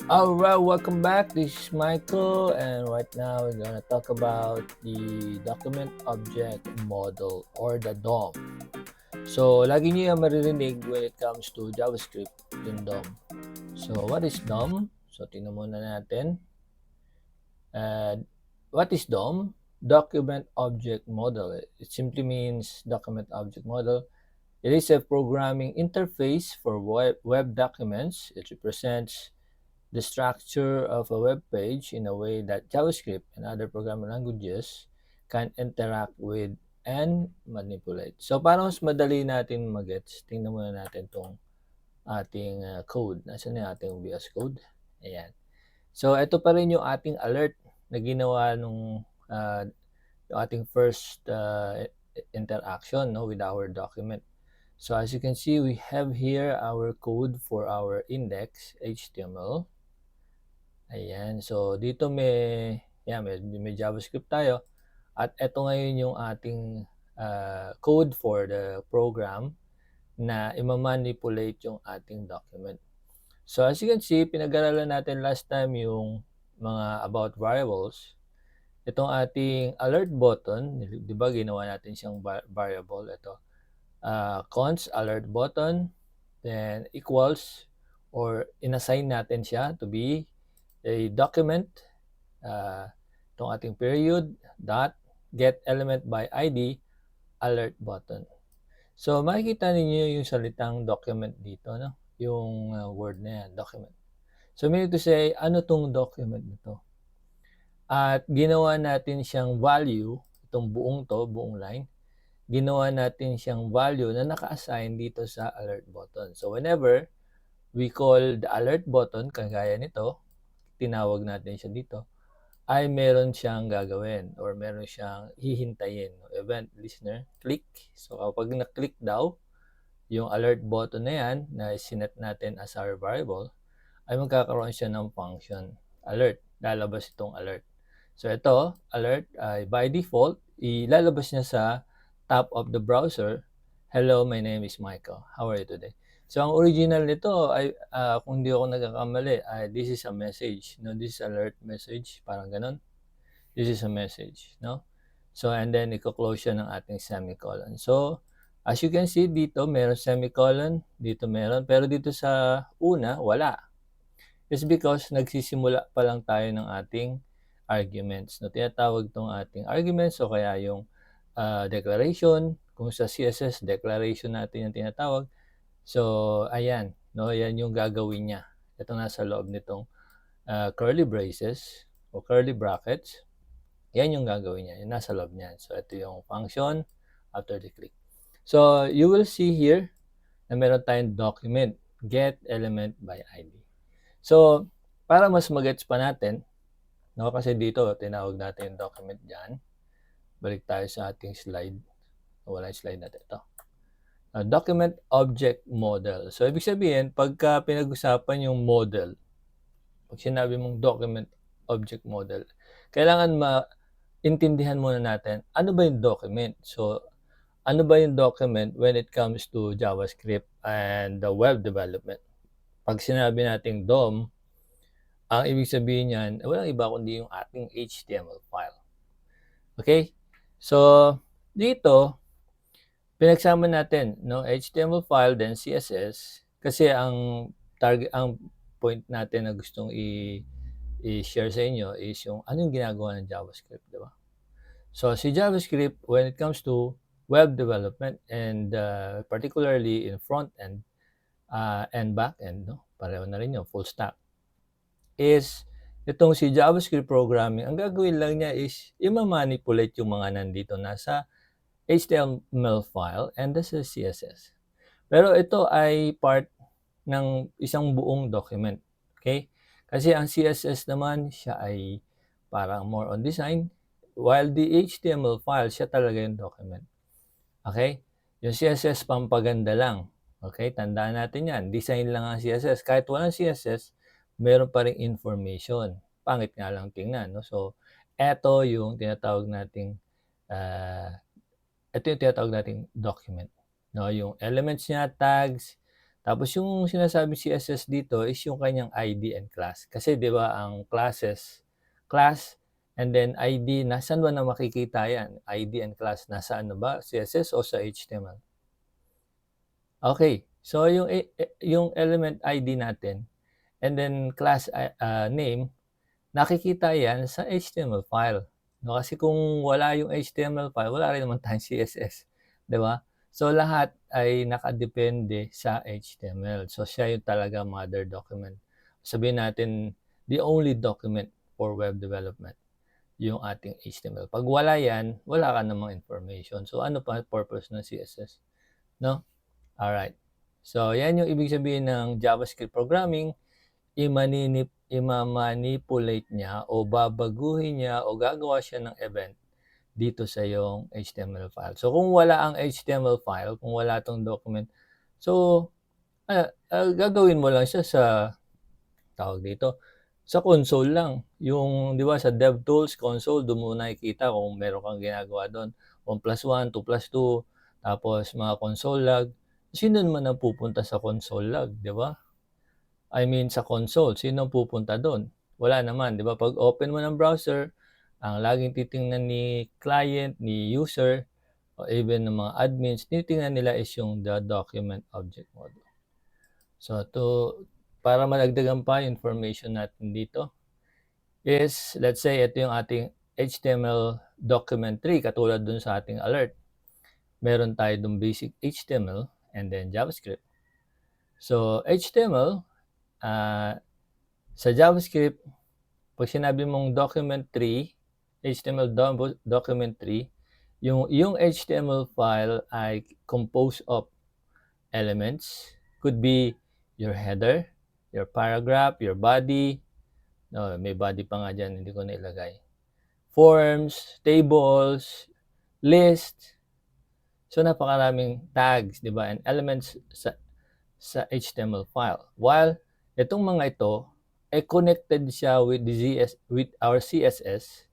Alright, welcome back. This is Michael, and right now we're gonna talk about the Document Object Model or the DOM. So, lagi niyo yung maririnig when it comes to JavaScript, yung DOM. So, what is DOM? So, tingnan muna natin. What is DOM? Document Object Model. It simply means Document Object Model. It is a programming interface for web documents. It represents the structure of a web page in a way that JavaScript and other programming languages can interact with and manipulate. So, para mas madali natin mag-gets, tingnan muna natin itong ating code. Nasaan yung ating VS Code? Ayan. So, ito pa rin yung ating alert na ginawa nung yung ating first interaction with our document. So, as you can see, we have here our code for our index HTML. Ayan. So, dito may JavaScript tayo. At ito ngayon yung ating code for the program na ima-manipulate yung ating document. So, as you can see, pinag-aralan natin last time yung mga about variables. Itong ating alert button, di ba ginawa natin siyang variable. Ito, const alert button, then equals, or inassign natin siya to be a document, itong ating period, dot, get element by ID, alert button. So, makikita ninyo yung salitang document dito, no? Yung word na yan, document. So, meaning to say, ano tong document nito? At ginawa natin siyang value, itong buong line, ginawa natin siyang value na naka-assign dito sa alert button. So, whenever we call the alert button, kagaya nito, tinawag natin siya dito, ay meron siyang gagawin or meron siyang hihintayin. Event listener, click. So, kapag na-click daw, yung alert button na yan na sinet natin as our variable, ay magkakaroon siya ng function alert. Lalabas itong alert. So, ito, alert, ay by default, ilalabas niya sa top of the browser, hello, my name is Michael. How are you today? So, ang original nito ay, kung hindi ako nagkakamali, this is a message. No? This is alert message. Parang ganun. This is a message. No? So, and then, i-close siya ng ating semicolon. So, as you can see, dito meron semicolon. Dito meron. Pero dito sa una, wala. It's because nagsisimula pa lang tayo ng ating arguments. No? Tinatawag itong ating arguments o kaya yung declaration. Kung sa CSS, declaration natin yung tinatawag. So, ayan. No? Yan yung gagawin niya. Ito nasa loob nitong curly braces o curly brackets. Yan yung gagawin niya. Yung nasa loob niyan. So, ito yung function after the click. So, you will see here na meron tayong document, get element by ID. So, para mas magets pa natin, no, kasi dito, tinawag natin yung document dyan. Balik tayo sa ating slide. Wala yung slide natin. Ito. Document Object Model. So, ibig sabihin, pagka pinag-usapan yung model, pag sinabi mong Document Object Model, kailangan maintindihan muna natin, ano ba yung document? So, ano ba yung document when it comes to JavaScript and the web development? Pag sinabi nating DOM, ang ibig sabihin niyan, walang iba kundi yung ating HTML file. Okay? So, dito, pinagsama natin, no, HTML file, then CSS, kasi ang point natin na gustong i-share sa inyo is yung anong ginagawa ng JavaScript, di ba? So, si JavaScript, when it comes to web development and particularly in front end and back end, no, pareho na rin yun, full stack, is itong si JavaScript programming, ang gagawin lang niya is i-manipulate yung mga nandito nasa HTML file and sa CSS. Pero ito ay part ng isang buong document. Okay? Kasi ang CSS naman, siya ay parang more on design, while the HTML file, siya talaga yung document. Okay? Yung CSS, pampaganda lang. Okay? Tandaan natin yan. Design lang ang CSS. Kahit walang CSS, meron pa rin information. Pangit nga lang tingnan. No? So, ito yung tinatawag nating document. No? Yung elements niya, tags, Tapos yung sinasabing CSS dito is yung kanyang ID and class. Kasi 'di ba ang class and then ID, nasaan ba na makikita yan? ID and class, nasa ano ba, CSS o sa HTML? Okay, so yung element ID natin and then class name, nakikita yan sa HTML file, 'no? Kasi kung wala yung HTML file, wala rin naman tayong CSS, 'di ba? So, lahat ay nakadepende sa HTML. So, siya yung talaga mother document. Sabihin natin, the only document for web development, yung ating HTML. Pag wala yan, wala ka namang information. So, ano pa purpose ng CSS, no? Alright. So, yan yung ibig sabihin ng JavaScript programming. Ima-manipulate niya o babaguhin niya o gagawa siya ng event dito sa yung HTML file. So, kung wala ang HTML file, kung wala tong document, so, gagawin mo lang siya sa, tawag dito, sa console lang. Yung, di ba, sa DevTools console, doon mo nakikita kung meron kang ginagawa doon. 1+1, 2+2, tapos mga console log. Sino naman ang pupunta sa console log, di ba? I mean sa console, sino pupunta doon? Wala naman, 'di ba? Pag open mo ng browser, ang laging titingnan ni client, ni user, o even ng mga admins, tinitingnan nila is yung the document object model. So para madagdagan pa yung information natin dito is, let's say ito yung ating HTML document tree, katulad dun sa ating alert. Meron tayo dun basic HTML and then JavaScript. So HTML, sa JavaScript, pag sinabi mong document tree, HTML document tree, yung HTML file ay composed of elements. Could be your header, your paragraph, your body. No, may body pa nga dyan, hindi ko nailagay. Forms, tables, list. So, napakaraming tags, di ba? And elements sa HTML file. While itong mga ito, connected siya with our CSS,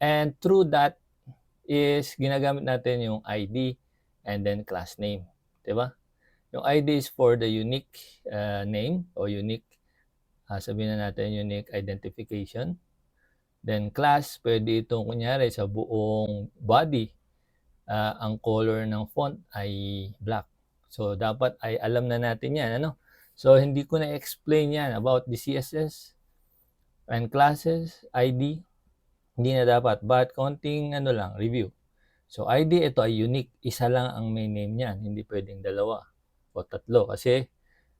and through that is ginagamit natin yung ID and then class name, 'di ba? Yung ID is for the unique name o unique, sabihin na natin unique identification. Then class, pwede itong kunyari sa buong body, ang color ng font ay black. So, dapat ay alam na natin yan, ano? So, hindi ko na-explain yan about the CSS and classes, ID. Hindi na dapat. But, konting review. So, ID, ito ay unique. Isa lang ang may name niyan. Hindi pwedeng dalawa o tatlo. Kasi,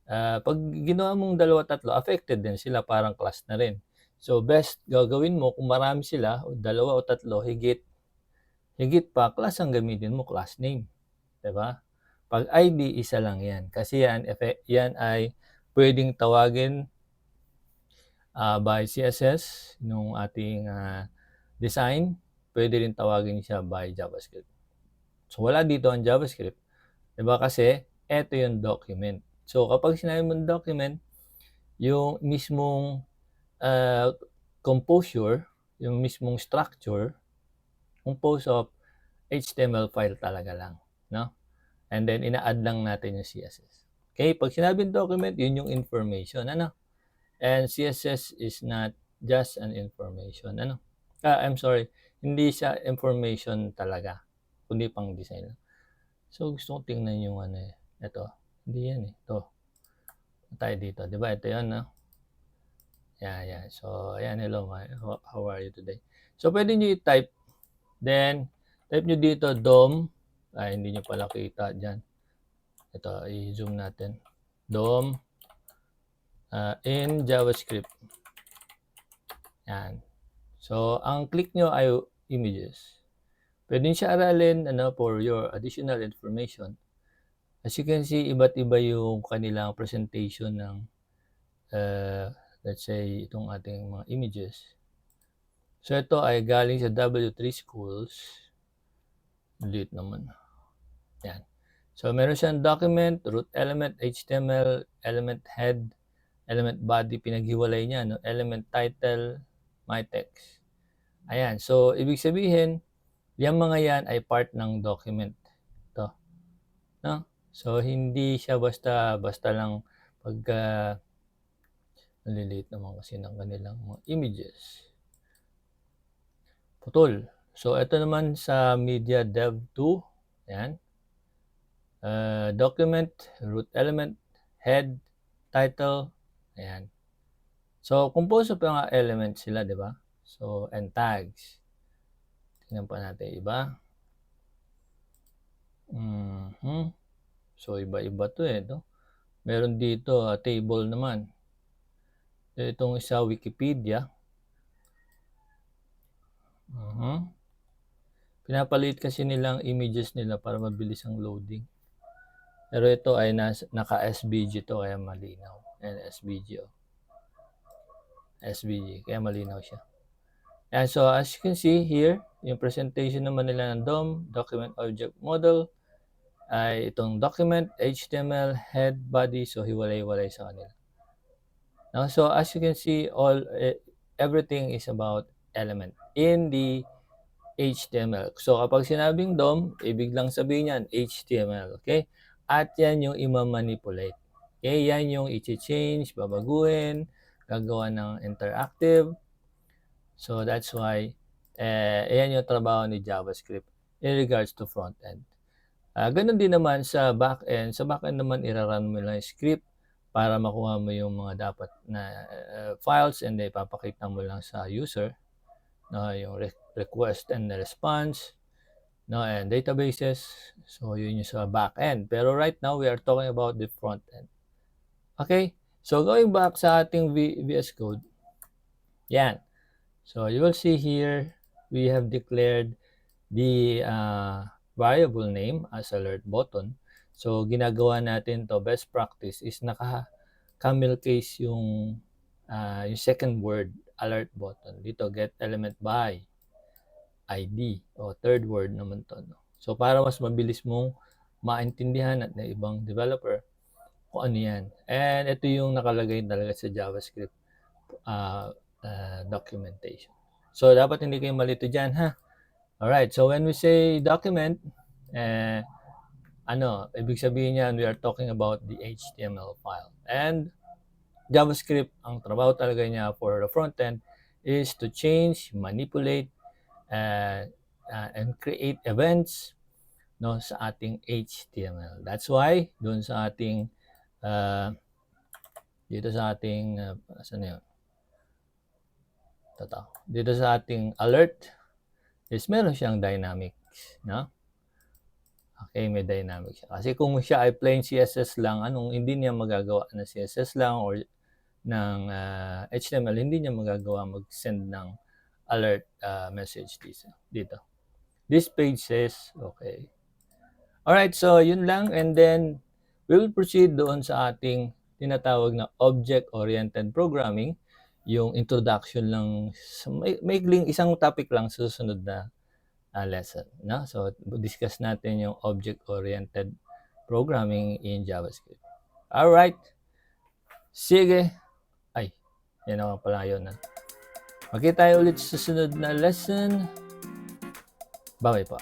pag ginawa mong dalawa, tatlo, affected din sila. Parang class na rin. So, best gagawin mo kung marami sila, o dalawa o tatlo, higit pa, class ang gamitin mo, class name. Diba? Pag ID, isa lang yan. Kasi yan ay pwedeng tawagin by CSS, nung ating design. Pwede rin tawagin siya by JavaScript. So, wala dito ang JavaScript. Diba? Kasi, eto yung document. So, kapag sinabi mong document, yung mismong composure, yung mismong structure, composed of HTML file talaga lang, no? And then, ina-add lang natin yung CSS. Okay, pag sinabing document, yun yung information, ano? And CSS is not just an information, ano? I'm sorry, hindi siya information talaga, kundi pang design. So, gusto kong tingnan yung ito. Hindi yan eh, ito. Tayo dito, di ba? Ito yan, no? Yeah. So, ayan, hello, how are you today? So, pwede nyo i-type. Then, type nyo dito, DOM. Hindi nyo pala kita dyan. Ito, i-zoom natin. DOM in JavaScript. Yan. So, ang click nyo ay images. Pwede nyo siya aralin for your additional information. As you can see, iba't iba yung kanilang presentation ng let's say, itong ating mga images. So, ito ay galing sa W3 Schools. Delete naman. Yan. So, meron siyang document, root element, HTML, element head, element body, pinaghiwalay niya, no? Element title, my text. Ayan. So, ibig sabihin, yung mga yan ay part ng document. Ito. No? So, hindi siya basta lang pagka maliliit naman kasi ng kanilang mga images. Putol. So, ito naman sa Media Dev 2. Ayan. Document, root element, head, title. Ayan. So, composed of mga elements sila, di ba? So, and tags. Tingnan pa natin iba. So, iba-iba to eh. No? Meron dito, table naman. Itong isa, Wikipedia. Pinapalit kasi nilang images nila para mabilis ang loading. Pero ito ay naka-SVG to, kaya malinaw. And SVG, oh. SVG, kaya malinaw siya. And so, as you can see here, yung presentation naman nila ng DOM, Document Object Model, ay itong document, HTML, head, body, so hiwalay-walay sa kanila. Now, so as you can see, everything is about element in the HTML. So kapag sinabing DOM, ibig lang sabihin yan, HTML, okay? At yan yung ima-manipulate. Okay, yan yung i-change, babaguhin, gagawa ng interactive. So that's why, yan yung trabaho ni JavaScript in regards to front-end. Ganun din naman sa back-end. Sa back-end naman, irarun mo lang yung script para makuha mo yung mga dapat na files and ipapakita mo lang sa user. No, yung request and response, no, and databases. So, yun yung sa back-end. Pero right now, we are talking about the front-end. Okay? So, going back sa ating VS Code. Yan. So, you will see here, we have declared the variable name as alert button. So, ginagawa natin to, best practice is naka-camel case yung second word, alert button. Dito, get element by ID o third word naman to. No? So, para mas mabilis mong maintindihan at na ibang developer kung ano yan. And ito yung nakalagay talaga sa JavaScript documentation. So, dapat hindi kayo malito dyan, ha? Alright, so when we say document, ibig sabihin niyan, we are talking about the HTML file. And JavaScript, ang trabaho talaga niya for the front end is to change, manipulate, and create events, no, sa ating HTML. That's why doon sa ating dito sa ating asan na yun? Dito sa ating alert is meron siyang dynamics, no? Okay, may dynamics siya. Kasi kung siya ay plain CSS lang, hindi niya magagawa na CSS lang or ng HTML, hindi niya magagawa mag-send ng alert message dito. This page says, okay. Alright, so yun lang, and then we will proceed doon sa ating tinatawag na object-oriented programming, yung introduction lang, maikling isang topic lang sa susunod na lesson. No? So, discuss natin yung object-oriented programming in JavaScript. Alright, sige. Ay, yan naman pala yun. Magkita tayo ulit sa susunod na lesson. Bye-bye po.